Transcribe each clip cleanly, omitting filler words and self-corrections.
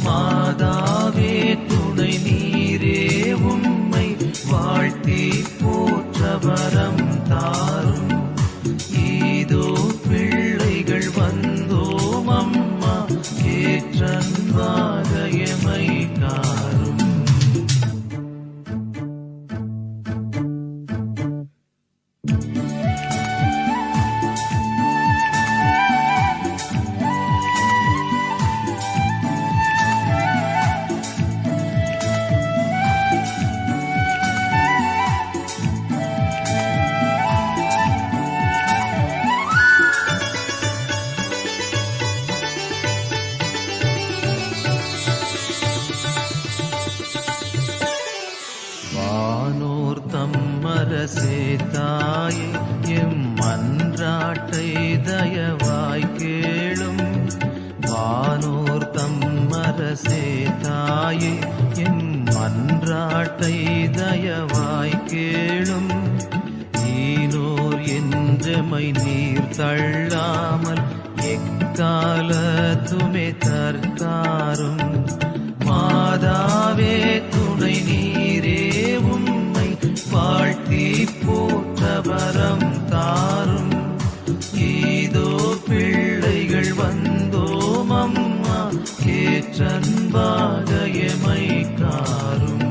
மாதாவே துணை நீரே உம்மை வாழ்த்தி போற்ற வரம் தாரும். இதோ பிள்ளைகள் வந்தோம் அம்மா ஏற்றன்பாக எமை காரும். அரசே தாயே எம் மன்றாட்டை தயவாய் கேளும். வானோர் தம் அரசே தாயே எம் மன்றாட்டை தயவாய் கேளும். ஈனோர் என்றமை நீர் தள்ளாமல் எக்காலத்துமே தற்காரும். மாதாவே துணை நீரே உம்மை வாழ்த்தி போற்ற வரம் தாரும். இதோ பிள்ளைகள் வந்தோம் அம்மா ஏற்றன்பாக எமை காரும்.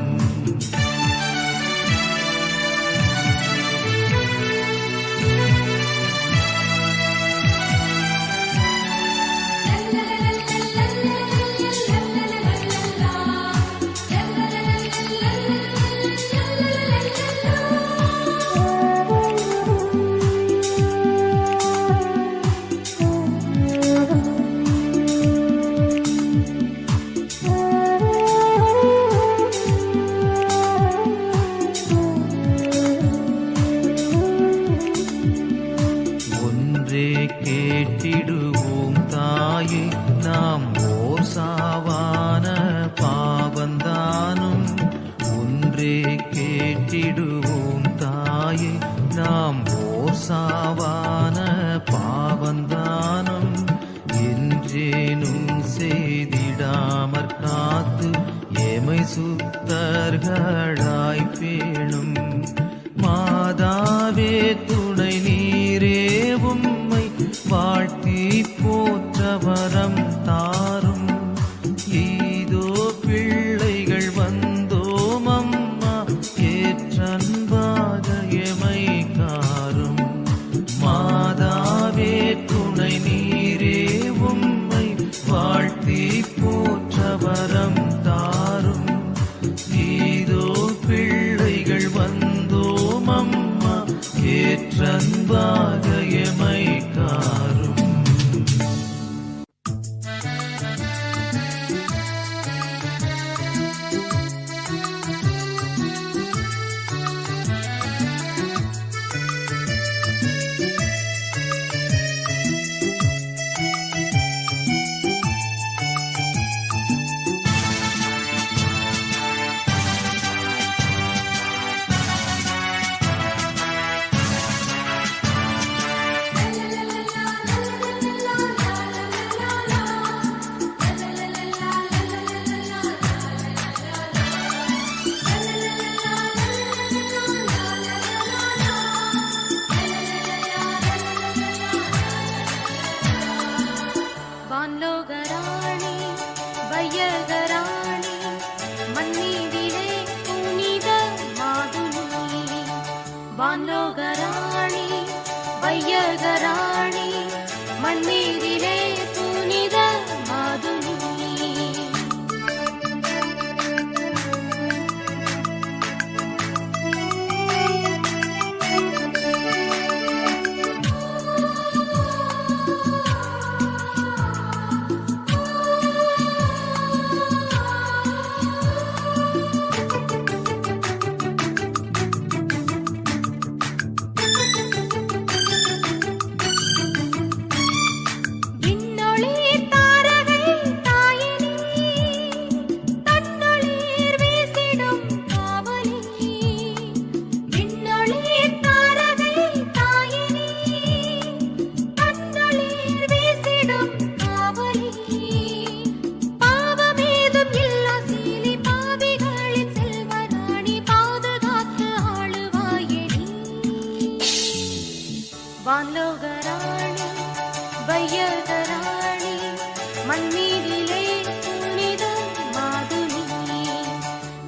கேட்டிடுவோம் தாயே நாம் ஓர் சாவான பாவந்தானும். ஒன்றே கேட்டிடுவோம் தாயே நாம் ஓர் சாவான பாவந்தானும். என்றேனும் செய்திடாமற் காத்து எமை சுத்தர்களாய் பேணும். மாதாவே துணை நீரே உம்மை வாழ்த்தி போற்ற வரம் தாரும். இதோ பிள்ளைகள் வந்தோம் அம்மா ஏற்றன்பாக எமை காரும். மாதாவே துணை நீரே உம்மை வாழ்த்தி போற்ற வரம் தாரும். இதோ பிள்ளைகள் வந்தோம் அம்மா ஏற்றன்பாக எமை காரும். வான்லோகராணி வையகராணி மண்ணீரிலே புனித மாதுனி.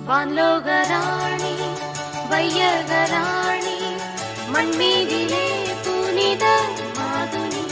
வான்லோகராணி வையகராணி மண்மீதிலே புனித மாதுனி.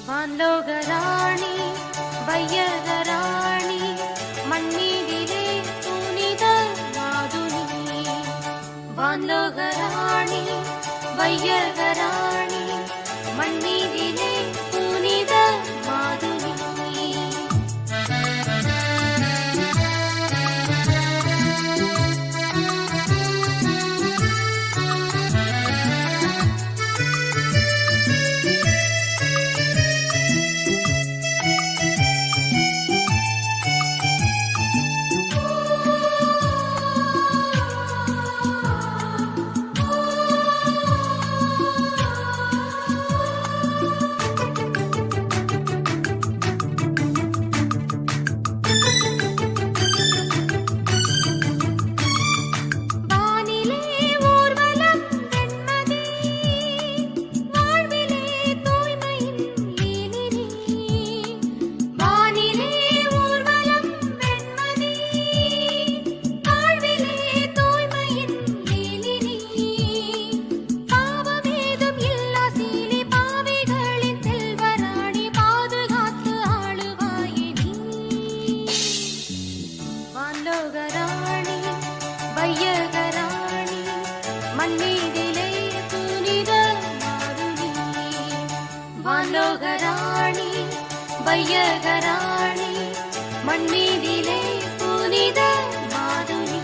வான்லோகராணி வையகராணி மண்மீதிலே புனித மாதுனி. வான்லோகராணி வையகராணி மண்மீதிலே புனித மாதுனி. வான்லோகராணி வையகராணி மண்மீதிலே புனித மாதுனி. வான்லோகராணி வையகராணி மண்மீதிலே புனித மாதுனி.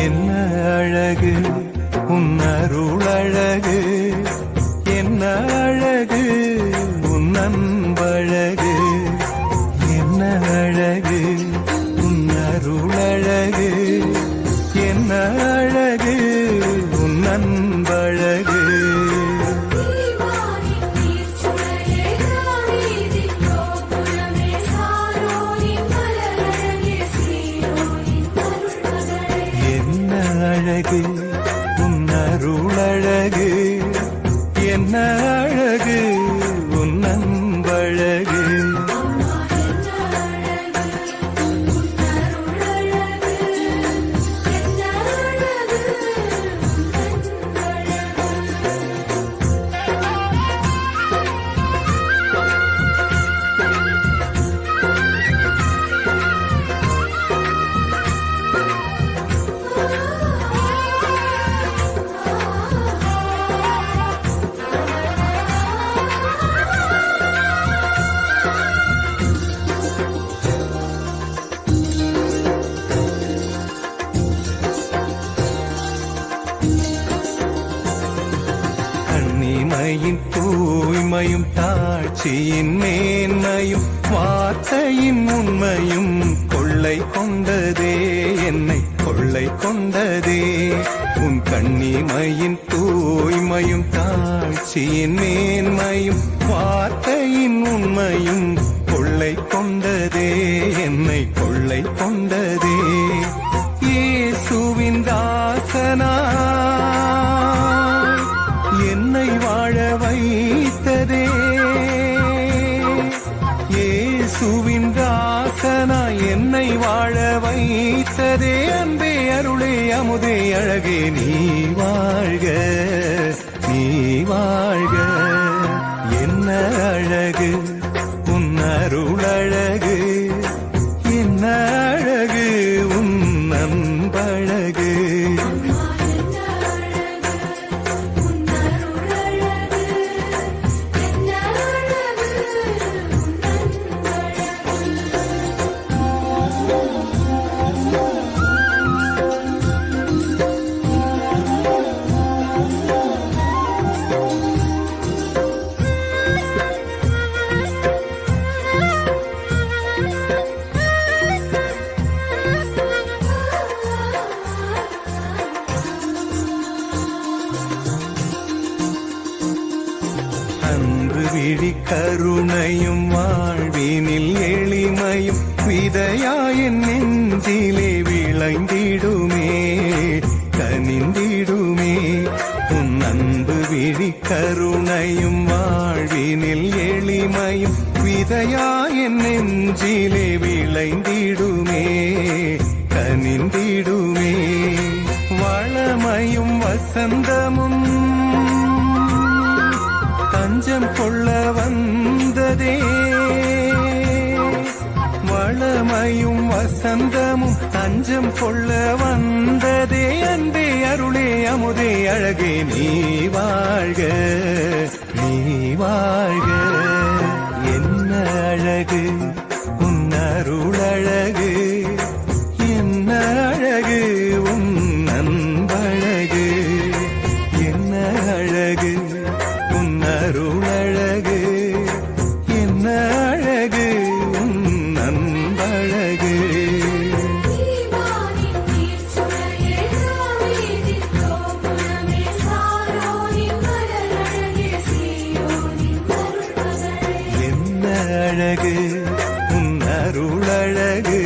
என்ன அழகு உன்னருளழகு, என்ன அழகு உன்னன்பழகு, என்ன அழகு உன்னருளழகு, என்ன அழகு உன்னன்பழகு. அழகு உன்னருளழகு, என்ன அழகு உன்னன்பழகு. கண்ணிமையின் தூய்மையும் தாட்சியின் மேன்மையும் வார்த்தையின் உண்மையும் கொள்ளை கொண்டதே, என்னை கொள்ளை கொண்டதே. உன் கண்ணிமையின் தூய்மையும் தாழ்ச்சியின் மேன்மையும் வார்த்தையின் உண்மையும் கொள்ளை கொண்டதே, என்னை கொள்ளை கொண்டதே. இயேசுவின் தாசனாய் என்னை வாழ வைத்ததே, இயேசுவின் தாசனாய் என்னை வாழ வைத்ததே. அன்பே அருளே அமுதே அழகே நீ வாழ்க, நீ வாழ்க. என்ன அழகு உன் அருளழகு, என்ன அழகு உன் அன்பழகு. அன்பு விழி கருணையும் வாழ்வினில் எளிமையும் விதையாயின் நெஞ்சிலே விளைந்திடுமே, கனிந்திடுமே. உன் அன்பு விழி கருணையும் வாழ்வினில் எளிமையும் விதையாயின் நெஞ்சிலே விளைந்திடுமே, கனிந்திடுமே. வளமையும் வசந்தமும் தஞ்சம் கொள்ள வந்ததே, வளமையும் வசந்தமும் தஞ்சம் கொள்ள வந்ததே. அன்பே அருளே அமுதே அழகே நீ வாழ்க, நீ வாழ்க. என்ன அழகு உன் அருளழகு, என்ன அழகு உன் அன்பழகு. என்ன அழகு உன் அருளழகு, என்ன அழகு உன் அன்பழகு. என்ன அழகு உன் அருளழகு,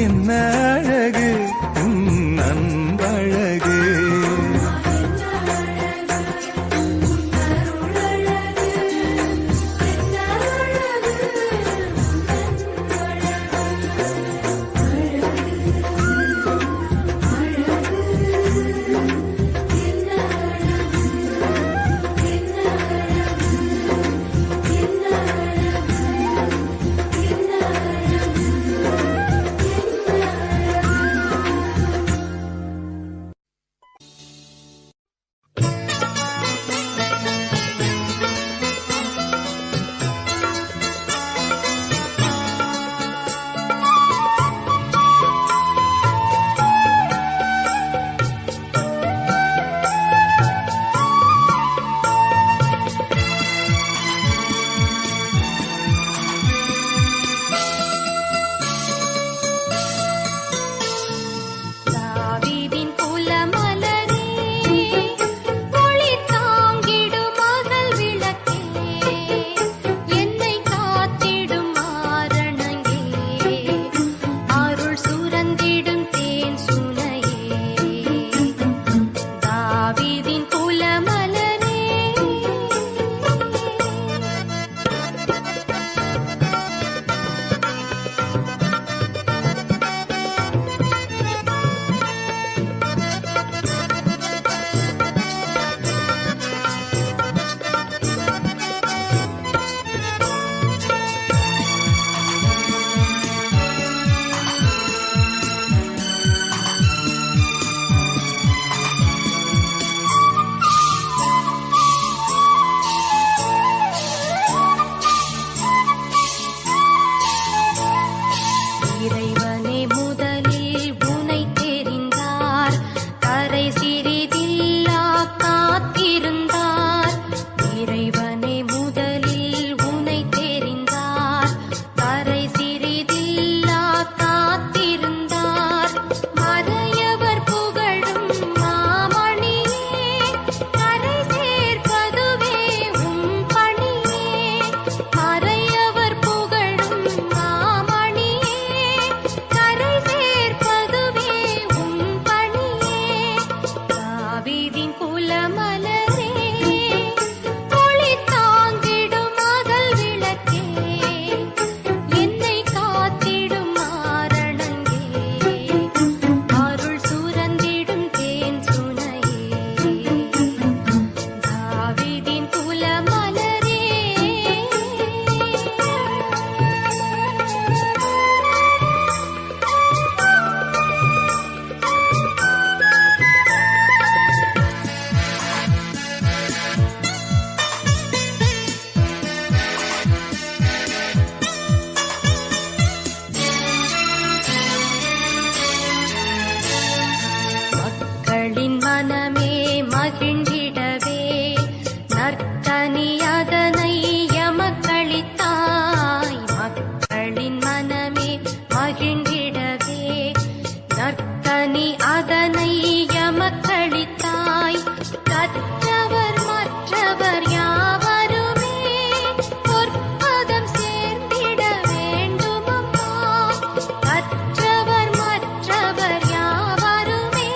என்ன அழகு உன் அன்பழகு. தாவீதின் குலமலரே, ஒளி தாங்கிடும் அகல் விளக்கே, என்னை காத்திடும் மாரணங்கே, அருள் சுரந்திடும் தேன் சுனையே. தாவீதின் குலமலரே, மக்களின் மனமே மகிழ்ந்திடவே, நற்கனி அதனை எமக்களித்தாய். மக்களின் மனமே மகிழ்ந்திடவே, நற்கனி அதனை எமக்களித்தாய். கற்றவர் மற்றவர் யாவருமே பொற்பதம் சேர்ந்திட வேண்டுமம்மா. கற்றவர் மற்றவர் யாவருமே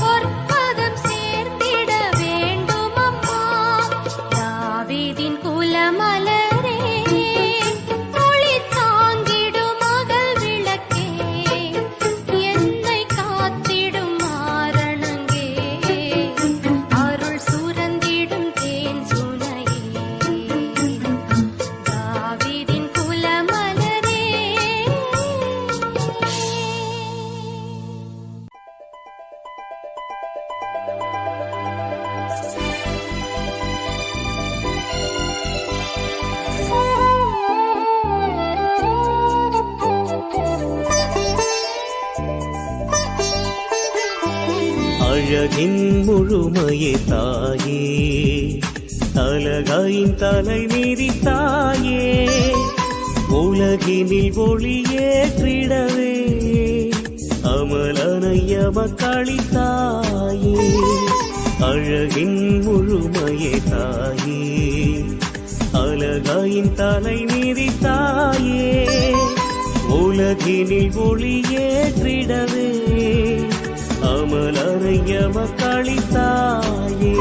பொற்பதம் சேர்ந்திட வேண்டுமம்மா. தாவீதின் குலமலரே, ஒளி தாங்கிடும் அகல் விளக்கே, என்னை காத்திடும் மாரணங்கே, அருள் சுரந்திடும் தேன் சுனையே. தாவீதின் குலமலரே. அழகின் முழுமையே தாயே, அழகாயின் தலை மீறி தாயே, உலகினில் ஒளியேற்றிடவே அமலனைய மக்களித்தாயே. அழகின் முழுமையே தாயே, அழகாயின் தலை மீறி தாயே, உலகினில் ஒளியேற்றிடவே அமலனைய மக்களித்தாயே.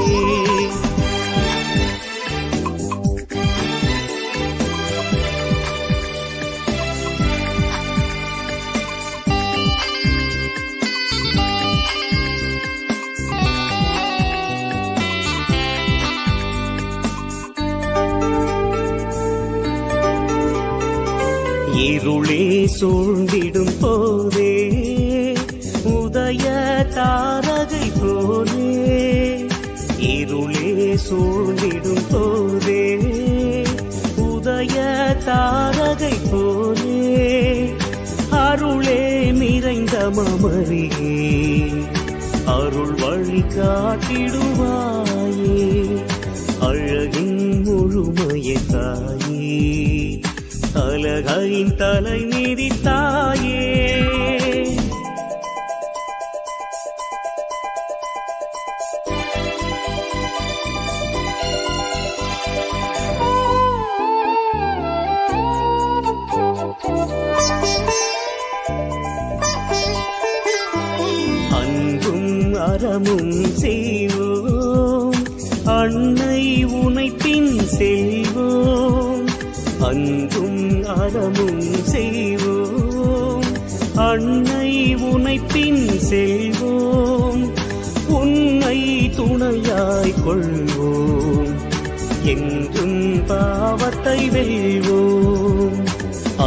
இருளே சூழ்ந்திடும் போதே உதய தாரகை போலே, இருளே சூழ்ந்திடும் போதே உதய தாரகை போலே, அருளே நிறைந்த மமரியே அருள் வழி காட்டிடுவாயே. அழகின் முழுமையே தாயே, அழகாயின் தலை மீறி தாயே. அன்பும் அறமும் செய்வோம், அன்னை உனை பின் செல்வோம். அன்பும் அறமும் செய்வோம், அன்னை உனை பின் செல்வோம். உன்னை துணையாய் கொள்வோம், என்றும் பாவத்தை வெல்வோம்.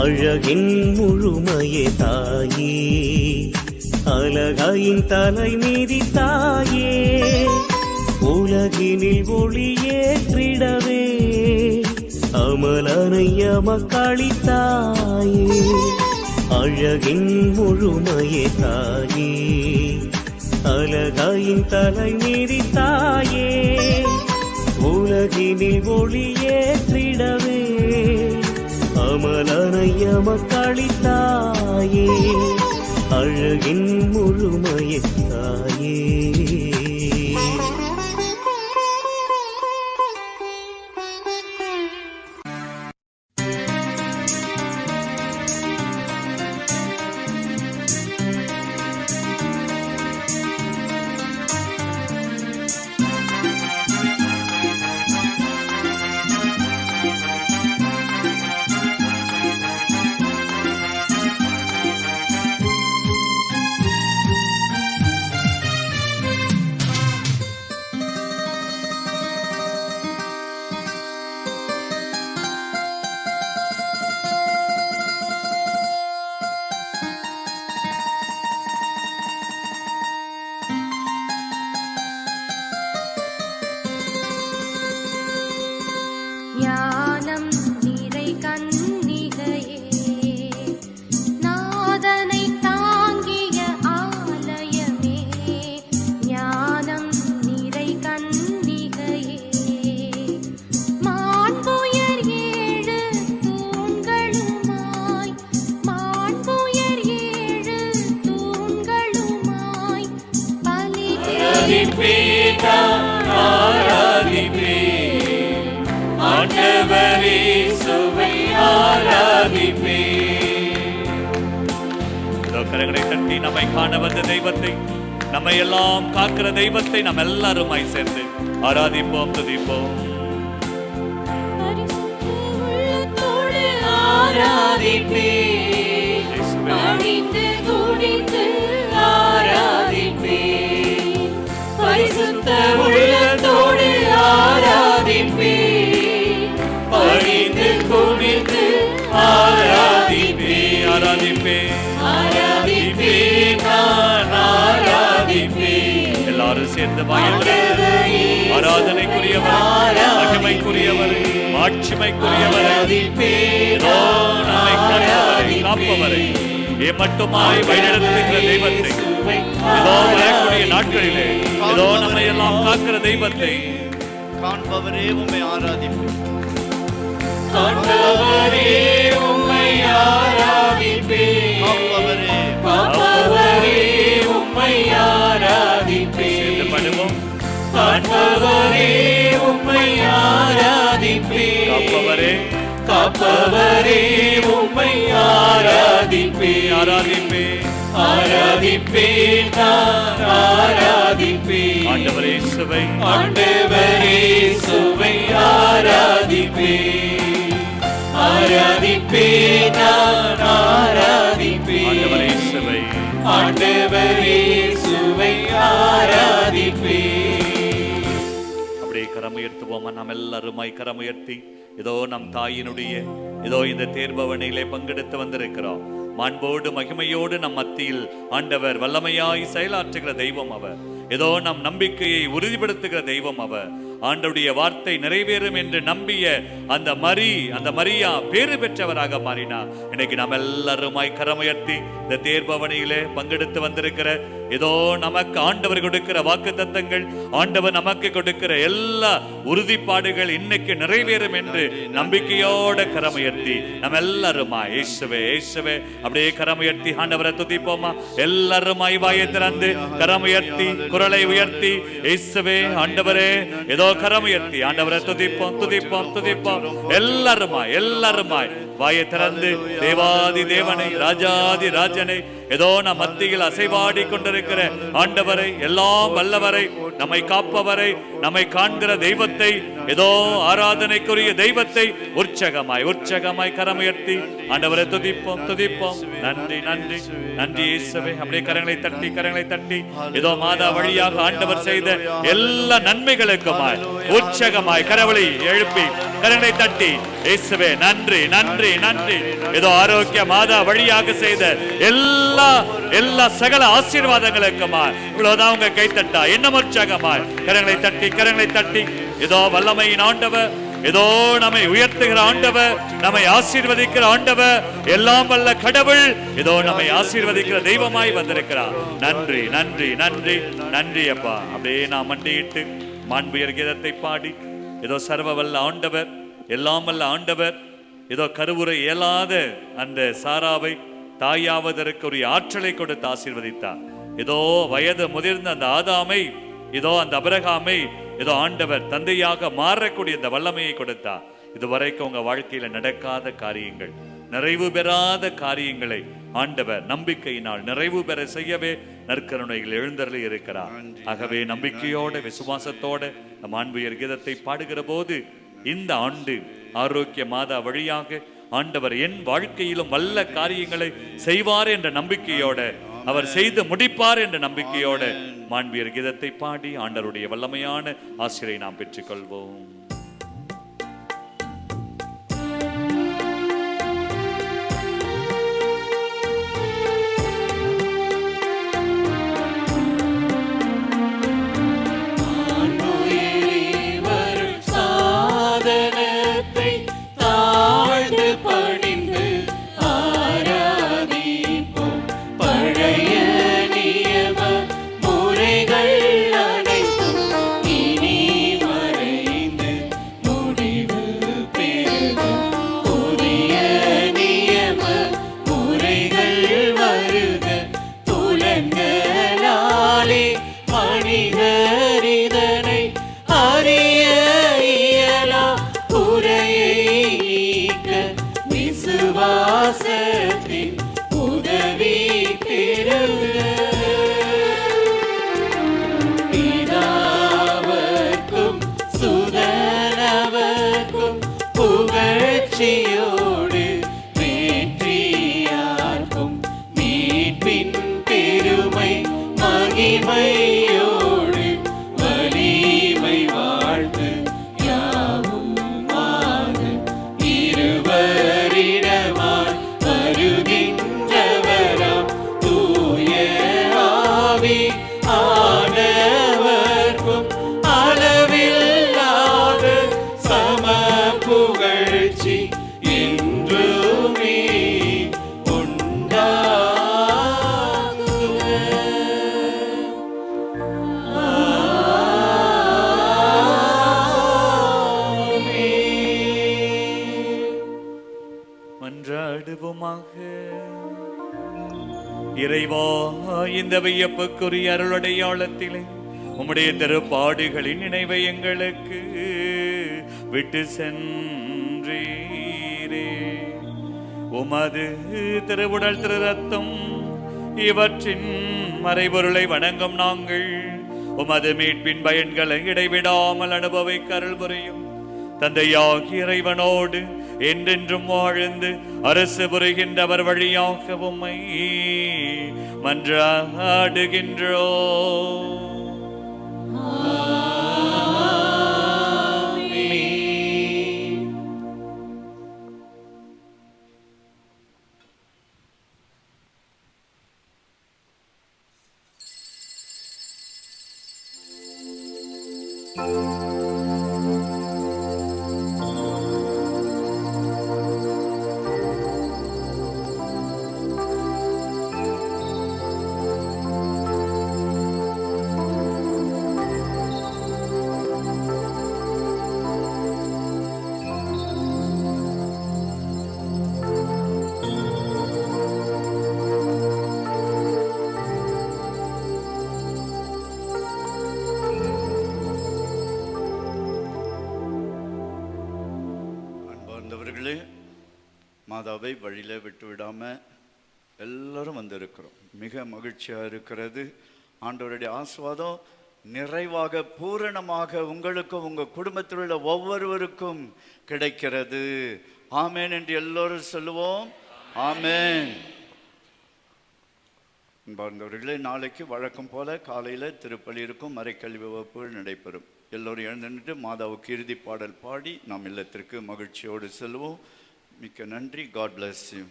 அழகின் முழுமையே தாயே, அழகாயின் தலை மீதி தாயே, உலகினில் ஒளியேற்றிடவே அமலனைய மக்களித்தாயே. அழகின் முழுமையே தாயே, அழகாயின் தலை மீறி தாயே, உலகினில் ஒளியேற்றிடவே அமலனைய மக்களித்தாயே. அழகின் முழுமையே தாயே. நான் ஆராதிப்பேன். ஆண்டவர் இயேசுவை ஆராதிப்பேன். இதோ கரங்களை தட்டி நம்மை காண வந்த தெய்வத்தை, நம்மை எல்லாம் காக்கிற தெய்வத்தை நாம் எல்லாருமாய் சேர்ந்து ஆராதிப்போம், துதிப்போம். ஆராதிப்பேன், பணிந்து குனிந்து ஆராதிப்பேன். பரிசுத்த உள்ளத்தோடு ஆராதிப்பேன், பணிந்து குனிந்து ஆராதிப்பேன். ஆராதிப்பேன், ஆராதிப்பேன், நான் ஆராதிப்பேன். எல்லாரும் சேர்ந்து வாயிலே ஆராதனைக்குரியவர், மகிமைக்குரியவர், மாட்சிமைக்குரியவர், இதோ நம்மை காப்பவரை, காப்பவரை ஏமட்டுமாய் வழிநடத்துகிற தெய்வத்தை, இதோ வரக்கூடிய நாட்களிலே இதோ நம்மை எல்லாம் காக்கிற தெய்வத்தை காண்பவரே உம்மை ஆராதிப்பேன். காண்பவரே உம்மை ஆராதிப்பேன். காப்பவரே காப்பவரே உம்மை ஆராதிப்பேன். சேர்ந்து பாடுவோம். காண்பவரே உம்மை ஆராதிப்பேன். காப்பவரே, காப்பவரே உம்மை ஆராதிப்பேன். ஆராதிப்பேன், ஆராதிப்பேன், நான் ஆராதிப்பேன். ஆண்டவரே இயேசுவை, ஆண்டவரே இயேசுவை ஆராதிப்பேன். ஆராதிப்பேன், நான் ஆராதிப்பேன். ஆண்டவரே இயேசுவை, ஆண்டவரே இயேசுவை ஆராதிப்பேன். அப்படியே கரம் உயர்த்துவோமா? நாம் எல்லாருமாய் கரம் உயர்த்தி இதோ நம் தாயினுடைய இதோ இந்த தேர்பவனிலே பங்கெடுத்து வந்திருக்கிறோம். மாண்போடு மகிமையோடு நம் மத்தியில் ஆண்டவர் வல்லமையாய் செயலாற்றுகிற தெய்வம் அவர். ஏதோ நம் நம்பிக்கையை உறுதிப்படுத்துகிற தெய்வம் அவர். ஆண்டவருடைய வார்த்தை நிறைவேறும் என்று நம்பிய அந்த மரியா பேறு பெற்றவராக மாறினார். இன்னைக்கு நாம் எல்லாருமாய் கரமுயர்த்தி இந்த தேர்பவனியிலே பங்கெடுத்து வந்திருக்கிற ஏதோ நமக்கு ஆண்டவர் கொடுக்கிற வாக்கு தத்தங்கள், ஆண்டவர் நமக்கு கொடுக்கிற எல்லா உறுதிப்பாடுகள் இன்னைக்கு நிறைவேறும் என்று நம்பிக்கையோட கரமுயர்த்தி நம்ம எல்லாருமாய் இயேசுவே இயேசுவே அப்படியே கரமுயர்த்தி ஆண்டவரை துதிப்போமா? எல்லாருமாய் வாயை திறந்து கரமுயர்த்தி குரலை உயர்த்தி இயேசுவே ஆண்டவரே ஏதோ கரமுயர்த்தி ஆண்டவரை துதிப்போம் துதிப்போம் துதிப்போம். எல்லாருமாய் வாயை திறந்து தேவாதி தேவனை ராஜாதி ராஜனை ஏதோ நம் மத்தியில் அசைவாடி கொண்டிருக்கிற ஆண்டவரை, எல்லாம் வல்லவரை, நம்மை காப்பவரை, நம்மை காண்கிற தெய்வத்தை, ஏதோ ஆராதனைக்குரிய தெய்வத்தை உற்சகமாய் கரமுயர்த்தி ஆண்டவரை துதிப்போம் துதிப்போம். நன்றி நன்றி நன்றி இயேசுவே. அப்படியே கரங்களை தட்டி ஏதோ மாதா வழியாக ஆண்டவர் செய்த எல்லா நன்மைகளுக்குமாய் உற்சகமாய் கரவழி எழுப்பி கரங்களை தட்டி இயேசுவே நன்றி நன்றி நன்றி. ஏதோ ஆரோக்கிய மாதா வழியாக செய்த எல்லா சகல ஆசீர்வாதங்களுக்குமாய் இவ்வளவுதான் உங்க கைத்தட்டா இன்னும் உற்சாகமாய் கரங்களை தட்டி ஏதோ வல்லமையின் ஆண்டவர், ஏதோ நம்மை உயர்த்துகிற ஆண்டவர், நம்மை ஆசீர்வதிக்கிற ஆண்டவர், எல்லாம் வல்ல கடவுள் ஏதோ நம்மை ஆசீர்வதிக்கிற தெய்வமாய் வந்திருக்கிறார். நன்றி நன்றி நன்றி நன்றி அப்பா. அப்படியே நாம் மண்டியிட்டு மாண்புயர் கீதத்தை பாடி ஏதோ சர்வ வல்ல ஆண்டவர், எல்லாம் வல்ல ஆண்டவர் ஏதோ கருவுரை இயலாத அந்த சாராவை தாயாவதற்கு ஒரு ஆற்றலை கொடுத்து ஆசீர்வதித்தார். ஏதோ வயது முதிர்ந்த அந்த ஆதாமை, ஏதோ அந்த அபிரகாமை ஏதோ ஆண்டவர் தந்தையாக மாறக்கூடிய இந்த வல்லமையை கொடுத்தார். இதுவரைக்கும் உங்க வாழ்க்கையில நடக்காத காரியங்கள், நிறைவு பெறாத காரியங்களை ஆண்டவர் நம்பிக்கையினால் நிறைவு பெற செய்யவே நற்கருணைகள் எழுந்தருளி இருக்கிறார். ஆகவே நம்பிக்கையோட விசுவாசத்தோட நம் அன்புயர் கீதத்தை பாடுகிற போது இந்த ஆண்டு ஆரோக்கிய மாதா வழியாக ஆண்டவர் என் வாழ்க்கையிலும் வல்ல காரியங்களை செய்வார் என்ற நம்பிக்கையோட, அவர் செய்து முடிப்பார் என்ற நம்பிக்கையோட மாண்பியர் கீதத்தை பாடி ஆண்டவருடைய வல்லமையான ஆசிரியை நாம் பெற்றுக்கொள்வோம். அனைத்தும் இனி மறைந்து இறைவா, இந்த வியப்புக்குரிய அருளடையாளத்திலே உம்முடைய திருப்பாடுகளின் நினைவை எங்களுக்கு விட்டு சென்றீரே. உமது திருவுடல் திரு ரத்தம் இவற்றின் மறைபொருளை வணங்கும் நாங்கள் உமது மீட்பின் பயன்களை இடைவிடாமல் அனுபவிக்க அருள் புரியும். தந்தையாகிய இறைவனோடு என்றென்றும் வாழ்ந்து அரசு புரிகின்றவர் வழியாக உம்மை மன்றாடுகின்றோ. மாதாவை வழியில் விட்டு விடாமல் எல்லாரும் வந்திருக்கிறோம். மிக மகிழ்ச்சியாக இருக்கிறது. ஆண்டவருடைய ஆசீர்வாதம் நிறைவாக பூரணமாக உங்களுக்கும் உங்கள் குடும்பத்தில் உள்ள ஒவ்வொருவருக்கும் கிடைக்கிறது. ஆமேன் என்று எல்லோரும் சொல்லுவோம். ஆமேன். அன்பார்ந்தவர்களே, நாளைக்கு வழக்கம் போல காலையில் திருப்பலி இருக்கும், மறைக்கல்வி வகுப்புகள் நடைபெறும். எல்லோரும் எழுந்துட்டு மாதாவுக்கு இறுதி பாடல் பாடி நாம் இல்லத்திற்கு மகிழ்ச்சியோடு செல்வோம். மிக்க நன்றி. God bless you.